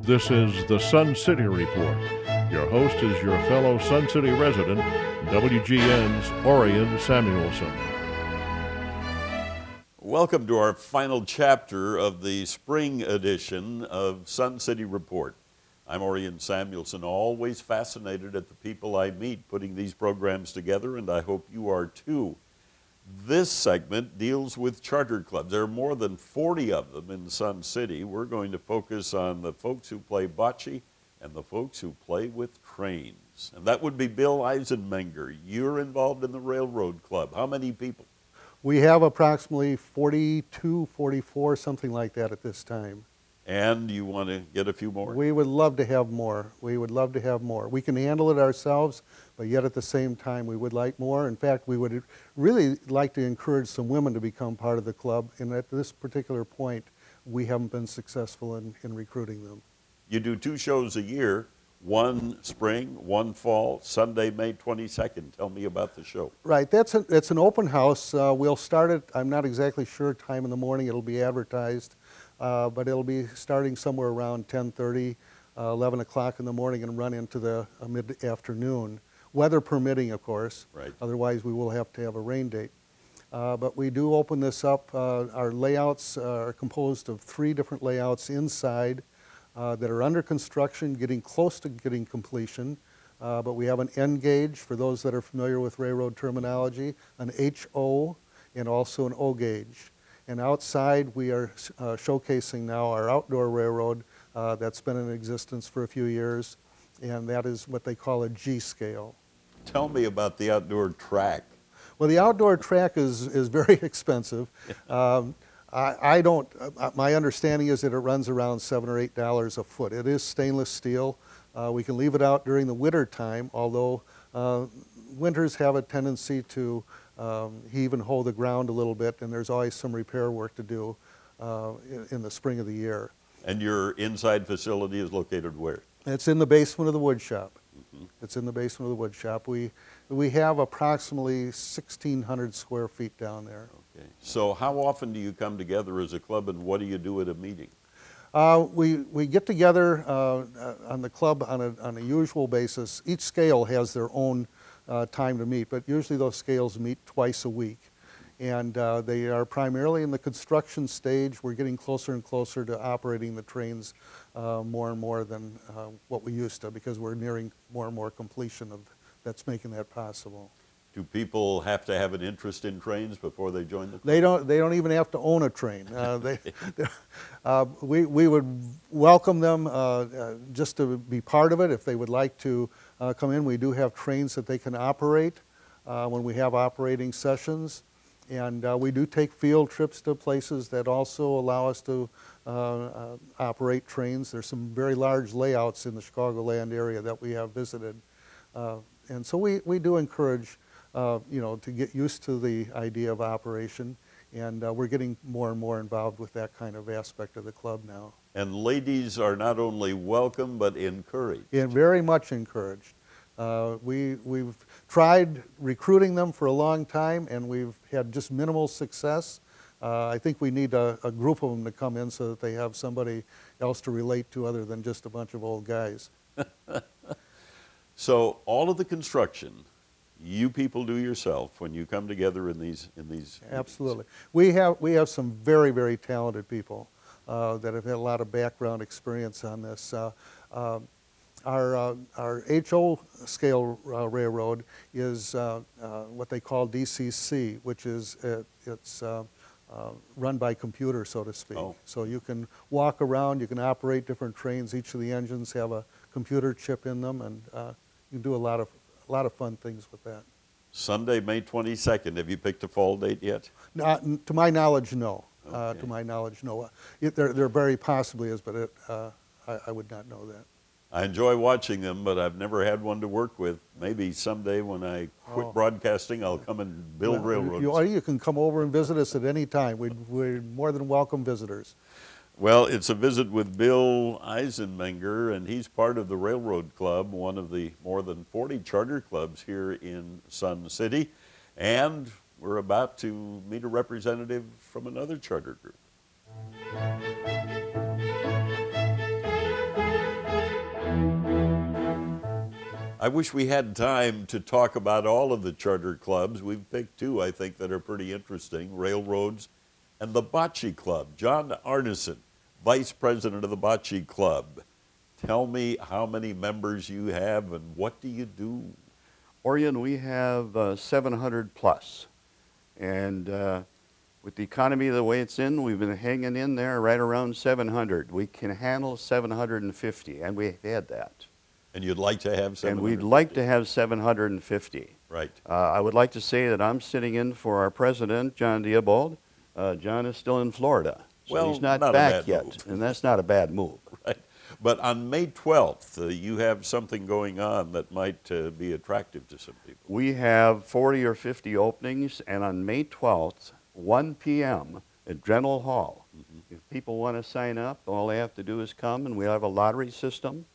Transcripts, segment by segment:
This is the Sun City Report. Your host is your fellow Sun City resident, WGN's Orion Samuelson. Welcome to our final chapter of the spring edition of Sun City Report. I'm Orion Samuelson, always fascinated at the people I meet putting these programs together, and I hope you are too. This segment deals with charter clubs. There are more than 40 of them in Sun City. We're going to focus on the folks who play bocce and the folks who play with trains. And that would be Bill Eisenmenger. You're involved in the Railroad Club. How many people? We have approximately 42, 44, something like that at this time. And you want to get a few more? We would love to have more. We would love to have more. We can handle it ourselves, but yet at the same time we would like more. In fact, we would really like to encourage some women to become part of the club, and at this particular point, we haven't been successful in recruiting them. You do 2 shows a year, one spring, one fall, Sunday, May 22nd. Tell me about the show. Right, it's an open house. We'll start it, I'm not exactly sure time in the morning, it'll be advertised. But it'll be starting somewhere around 10:30, 11 o'clock in the morning and run into the mid-afternoon, weather permitting, of course. Right. Otherwise, we will have to have a rain date. But we do open this up. Our layouts are composed of 3 different layouts inside that are under construction, getting close to getting completion. But we have an N gauge, for those that are familiar with railroad terminology, an HO, and also an O gauge. And outside, we are showcasing now our outdoor railroad that's been in existence for a few years, and that is what they call a G scale. Tell me about the outdoor track. Well, the outdoor track is very expensive. I don't, my understanding is that it runs around $7 or $8 a foot. It is stainless steel. We can leave it out during the winter time, although winters have a tendency to heave and hold the ground a little bit, and there's always some repair work to do in the spring of the year. And your inside facility is located where? It's in the basement of the wood shop. Mm-hmm. It's in the basement of the wood shop. We have approximately 1,600 square feet down there. Okay. So how often do you come together as a club, and what do you do at a meeting? We get together on the club on a usual basis. Each scale has their own time to meet, but usually those scales meet twice a week. And they are primarily in the construction stage. We're getting closer and closer to operating the trains more and more than what we used to, because we're nearing more and more completion that's making that possible. Do people have to have an interest in trains before they join the club? They don't even have to own a train. We would welcome them just to be part of it if they would like to come in. We do have trains that they can operate when we have operating sessions. And we do take field trips to places that also allow us to operate trains. There's some very large layouts in the Chicagoland area that we have visited. And so we do encourage to get used to the idea of operation, and we're getting more and more involved with that kind of aspect of the club now. And ladies are not only welcome, but encouraged. And very much encouraged. We've tried recruiting them for a long time, and we've had just minimal success. I think we need a group of them to come in so that they have somebody else to relate to other than just a bunch of old guys. So all of the construction you people do yourself when you come together in these Absolutely. We have some very, very talented people that have had a lot of background experience on this. Our HO scale railroad is what they call DCC, which is it's run by computer, so to speak. Oh. So you can walk around, you can operate different trains. Each of the engines have a computer chip in them, and you can do a lot of fun things with that. Sunday, May 22nd. Have you picked a fall date yet? To my knowledge, no. Okay. To my knowledge, no. There very possibly is, but I would not know that. I enjoy watching them, but I've never had one to work with. Maybe someday when I quit broadcasting, I'll come and build railroads. You can come over and visit us at any time. We're more than welcome visitors. Well, it's a visit with Bill Eisenmenger, and he's part of the Railroad Club, one of the more than 40 charter clubs here in Sun City. And we're about to meet a representative from another charter group. I wish we had time to talk about all of the charter clubs. We've picked two, I think, that are pretty interesting, Railroads and the Bocce Club. John Arneson, Vice President of the Bocce Club. Tell me how many members you have and what do you do? Orion, we have 700 plus. And with the economy the way it's in, we've been hanging in there right around 700. We can handle 750, and we've had that. And you'd like to have 750? And we'd like to have 750. Right. I would like to say that I'm sitting in for our president, John Diebold. John is still in Florida, so Well, he's not not a back bad yet, move. and that's not a bad move. Right. But on May 12th, you have something going on that might be attractive to some people. We have 40 or 50 openings, and on May 12th, 1 p.m. at General Hall. If people want to sign up, all they have to do is come, and we have a lottery system,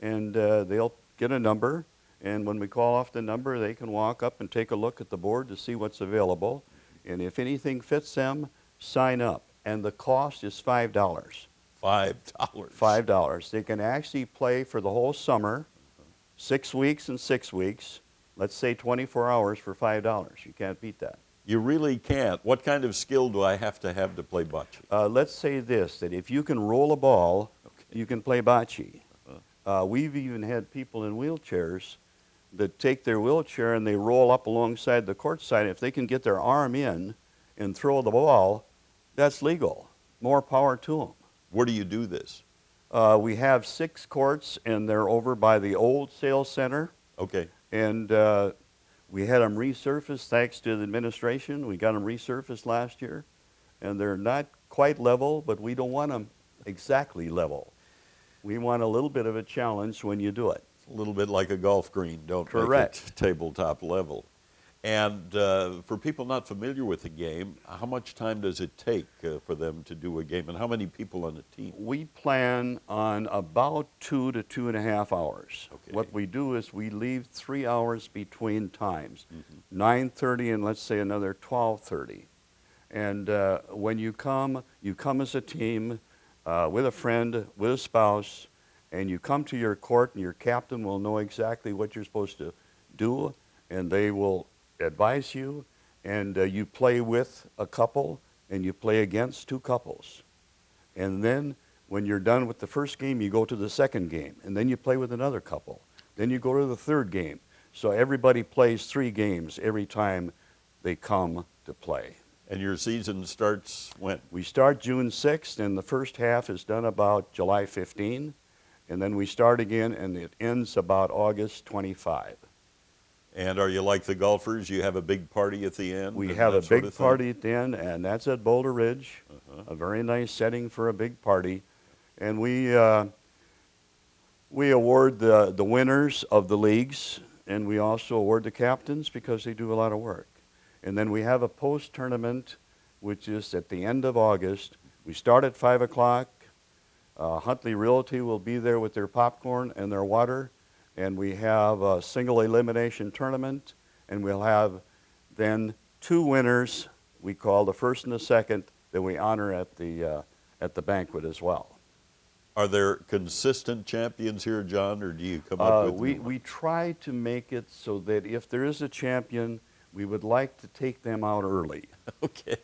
and they'll get a number, and when we call off the number, they can walk up and take a look at the board to see what's available, and if anything fits them, sign up, and the cost is $5. $5. $5. They can actually play for the whole summer, 6 weeks and 6 weeks, let's say 24 hours for $5. You can't beat that. You really can't. What kind of skill do I have to play bocce? Let's say this, that if you can roll a ball, you can play bocce. We've even had people in wheelchairs that take their wheelchair and they roll up alongside the court side. If they can get their arm in and throw the ball, that's legal. More power to them. Where do you do this? We have 6 courts, and they're over by the old sales center. Okay. And we had them resurfaced thanks to the administration. We got them resurfaced last year, and they're not quite level, but we don't want them exactly level. We want a little bit of a challenge when you do it. A little bit like a golf green, don't Correct. make it tabletop level. And for people not familiar with the game, how much time does it take for them to do a game, and how many people on a team? We plan on about 2 to 2.5 hours. Okay. What we do is we leave 3 hours between times, 9:30 and let's say another 12:30. And when you come as a team with a friend, with a spouse, and you come to your court, and your captain will know exactly what you're supposed to do, and they will advise you, and you play with a couple, and you play against 2 couples. And then when you're done with the first game, you go to the second game, and then you play with another couple. Then you go to the third game. So everybody plays 3 games every time they come to play. And your season starts when? We start June 6th, and the first half is done about July 15, and then we start again, and it ends about August 25. And are you like the golfers? You have a big party at the end? We and have a that sort big of thing? party at the end, and that's at Boulder Ridge, a very nice setting for a big party. And we award the winners of the leagues, and we also award the captains because they do a lot of work. And then we have a post-tournament, which is at the end of August. We start at 5 o'clock. Huntley Realty will be there with their popcorn and their water. And we have a single elimination tournament, and we'll have then 2 winners, we call the first and the second, that we honor at the banquet as well. Are there consistent champions here, John, or do you come up with new ones? We try to make it so that if there is a champion, we would like to take them out early. Okay.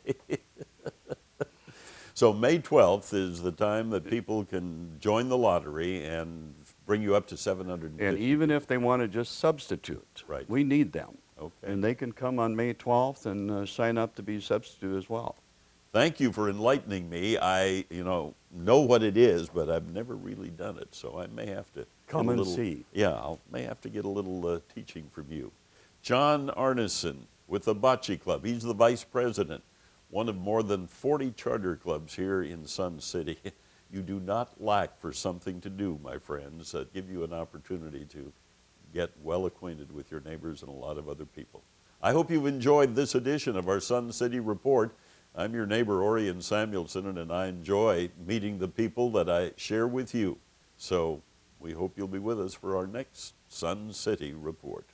So May 12th is the time that people can join the lottery and bring you up to 750. And even if they want to just substitute, Right. we need them. Okay. And they can come on May 12th and sign up to be substitute as well. Thank you for enlightening me. I, know what it is, but I've never really done it, so I may have to Come get a and little, see. Yeah, I may have to get a little teaching from you. John Arneson with the Bocce Club. He's the vice president, one of more than 40 charter clubs here in Sun City. You do not lack for something to do, my friends, that give you an opportunity to get well acquainted with your neighbors and a lot of other people. I hope you've enjoyed this edition of our Sun City Report. I'm your neighbor, Orion Samuelson, and I enjoy meeting the people that I share with you. So we hope you'll be with us for our next Sun City Report.